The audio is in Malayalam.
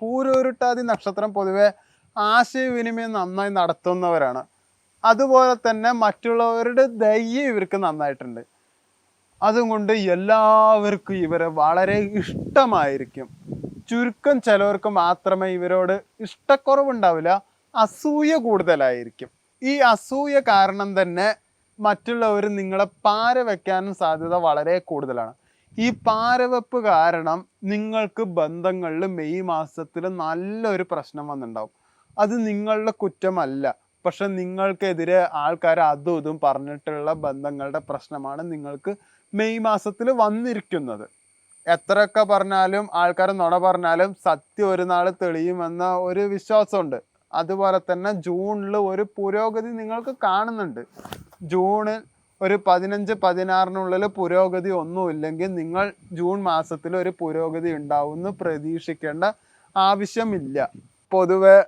പൂരോരുട്ടാതി നക്ഷത്രം പൊതുവെ ആശയവിനിമയം നന്നായി നടത്തുന്നവരാണ്. അതുപോലെ തന്നെ മറ്റുള്ളവരുടെ ദയ ഇവർക്ക് നന്നായിട്ടുണ്ട്. അതുകൊണ്ട് എല്ലാവർക്കും ഇവരെ വളരെ ഇഷ്ടമായിരിക്കും. ചുരുക്കം ചിലവർക്ക് മാത്രമേ ഇവരോട് ഇഷ്ടക്കുറവുണ്ടാവില്ല, അസൂയ കൂടുതലായിരിക്കും. ഈ അസൂയ കാരണം തന്നെ മറ്റുള്ളവർ നിങ്ങളെ പാര വെക്കാനും സാധ്യത വളരെ കൂടുതലാണ്. ഈ പാരവെപ്പ് കാരണം നിങ്ങൾക്ക് ബന്ധങ്ങളിൽ മെയ് മാസത്തിൽ നല്ലൊരു പ്രശ്നം വന്നിട്ടുണ്ടാവും. അത് നിങ്ങളുടെ കുറ്റമല്ല, പക്ഷെ നിങ്ങൾക്കെതിരെ ആൾക്കാർ അതും ഇതും പറഞ്ഞിട്ടുള്ള ബന്ധങ്ങളുടെ പ്രശ്നമാണ് നിങ്ങൾക്ക് മെയ് മാസത്തിൽ വന്നിരിക്കുന്നത്. എത്രയൊക്കെ പറഞ്ഞാലും ആൾക്കാർ നുണ പറഞ്ഞാലും സത്യം ഒരു നാൾ തെളിയുമെന്ന ഒരു വിശ്വാസമുണ്ട്. അതുപോലെ തന്നെ ജൂണിൽ ഒരു പുരോഗതി നിങ്ങൾക്ക് കാണുന്നുണ്ട്. ജൂണിൽ ഒരു 15-16 പുരോഗതി ഒന്നുമില്ലെങ്കിൽ നിങ്ങൾ ജൂൺ മാസത്തിൽ ഒരു പുരോഗതി ഉണ്ടാവുമെന്ന് പ്രതീക്ഷിക്കേണ്ട ആവശ്യമില്ല. പൊതുവെ